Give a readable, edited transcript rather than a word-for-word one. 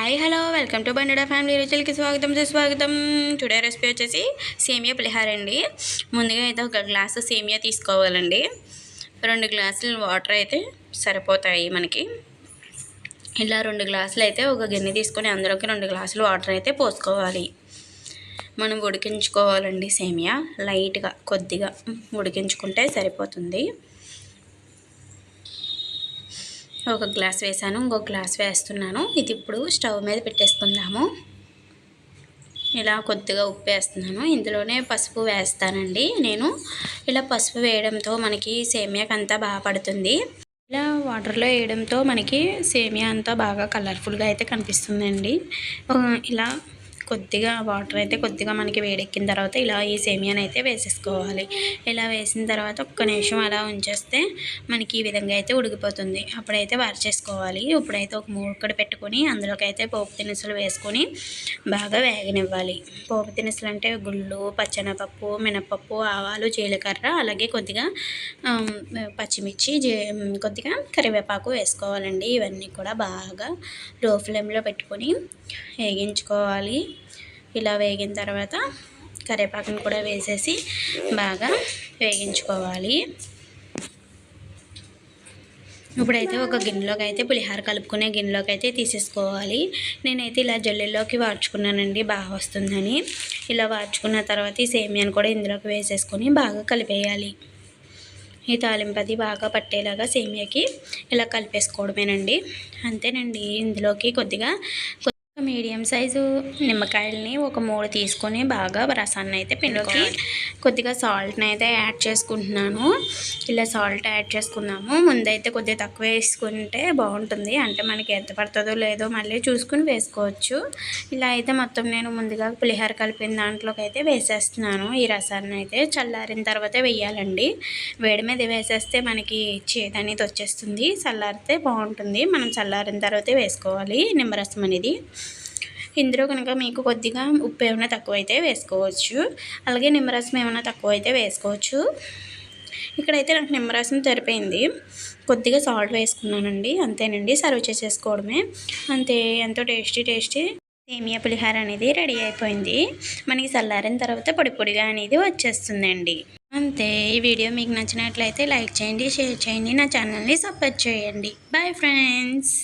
Hi hello welcome to బండడా family రుచులకి స్వాగతం సుస్వాగతం. టుడే రెసిపీ వచ్చేసి సేమియా పులిహార అండి. ముందుగా అయితే ఒక గ్లాసు సేమియా తీసుకోవాలండి. 2 గ్లాసులు వాటర్ అయితే సరిపోతాయి మనకి. ఇలా 2 గ్లాసులు అయితే ఒక గిన్నె తీసుకొని అందులోకి 2 గ్లాసులు వాటర్ అయితే పోసుకోవాలి. మనం ఉడికించుకోవాలండి. సేమియా లైట్గా కొద్దిగా ఉడికించుకుంటే సరిపోతుంది. ఒక గ్లాస్ వేసాను, ఇంకొక గ్లాస్ వేస్తున్నాను. ఇది ఇప్పుడు స్టవ్ మీద పెట్టేసుకుందాము. ఇలా కొద్దిగా ఉప్పు వేస్తున్నాను, ఇందులోనే పసుపు వేస్తానండి. నేను ఇలా పసుపు వేయడంతో మనకి సేమియాకి అంతా బాగా పడుతుంది. ఇలా వాటర్లో వేయడంతో మనకి సేమియా అంతా బాగా కలర్ఫుల్గా అయితే కనిపిస్తుందండి. ఇలా కొద్దిగా వాటర్ అయితే కొద్దిగా మనకి వేడెక్కిన తర్వాత ఇలా ఈ సేమియాని అయితే వేసేసుకోవాలి. ఇలా వేసిన తర్వాత ఒక్క నిమిషం అలా ఉంచేస్తే మనకి ఈ విధంగా అయితే ఉడికిపోతుంది. అప్పుడైతే వార్చేసుకోవాలి. ఇప్పుడైతే ఒక మూకుడు పెట్టుకొని అందులోకి అయితే పోపు దినుసులు వేసుకొని బాగా వేగనివ్వాలి. పోపు దినుసులు అంటే గుళ్ళు, పచ్చెనపప్పు, మినపప్పు, ఆవాలు, జీలకర్ర, అలాగే కొద్దిగా పచ్చిమిర్చి, కొద్దిగా కరివేపాకు వేసుకోవాలండి. ఇవన్నీ కూడా బాగా లో ఫ్లేమ్లో పెట్టుకొని వేగించుకోవాలి. ఇలా వేగిన తర్వాత కరివేపాకుని కూడా వేసేసి బాగా వేగించుకోవాలి. ఇప్పుడైతే ఒక గిన్నెలోకి అయితే పులిహార కలుపుకునే గిన్నెలోకి అయితే తీసేసుకోవాలి. నేనైతే ఇలా జల్లెల్లోకి వార్చుకున్నానండి, బాగా వస్తుందని. ఇలా వార్చుకున్న తర్వాత ఈ సేమియాను కూడా ఇందులోకి వేసేసుకొని బాగా కలిపేయాలి. ఈ తాలింపది బాగా పట్టేలాగా సేమియాకి ఇలా కలిపేసుకోవడమేనండి. అంతేనండి. ఇందులోకి కొద్దిగా మీడియం సైజు నిమ్మకాయలని ఒక 3 తీసుకొని బాగా రసాన్ని అయితే పిండులోకి కొద్దిగా సాల్ట్ని అయితే యాడ్ చేసుకుంటున్నాను. ఇలా సాల్ట్ యాడ్ చేసుకున్నాము. ముందైతే కొద్దిగా తక్కువ వేసుకుంటే బాగుంటుంది. అంటే మనకి ఎంత పడుతుందో లేదో మళ్ళీ చూసుకుని వేసుకోవచ్చు. ఇలా అయితే మొత్తం నేను ముందుగా పులిహోర కలిపిన దాంట్లోకి అయితే వేసేస్తున్నాను. ఈ రసాన్ని అయితే చల్లారిన తర్వాతే వేయాలండి. వేడి మీద వేసేస్తే మనకి చేదు అనేది వచ్చేస్తుంది. చల్లారితే బాగుంటుంది. మనం చల్లారిన తర్వాతే వేసుకోవాలి నిమ్మరసం అనేది. ఇందులో కనుక మీకు కొద్దిగా ఉప్పు ఏమైనా తక్కువైతే వేసుకోవచ్చు, అలాగే నిమ్మరసం ఏమైనా తక్కువైతే వేసుకోవచ్చు. ఇక్కడైతే నాకు నిమ్మరసం సరిపోయింది. కొద్దిగా సాల్ట్ వేసుకున్నానండి. అంతేనండి, సర్వ్ చేసేసుకోవడమే. అంతే. ఎంతో టేస్టీ సేమియా పులిహార అనేది రెడీ అయిపోయింది. మనకి చల్లారిన తర్వాత పొడి పొడిగా అనేది వచ్చేస్తుందండి. అంతే. ఈ వీడియో మీకు నచ్చినట్లయితే లైక్ చేయండి, షేర్ చేయండి, నా ఛానల్ని సపోర్ట్ చేయండి. Bye friends.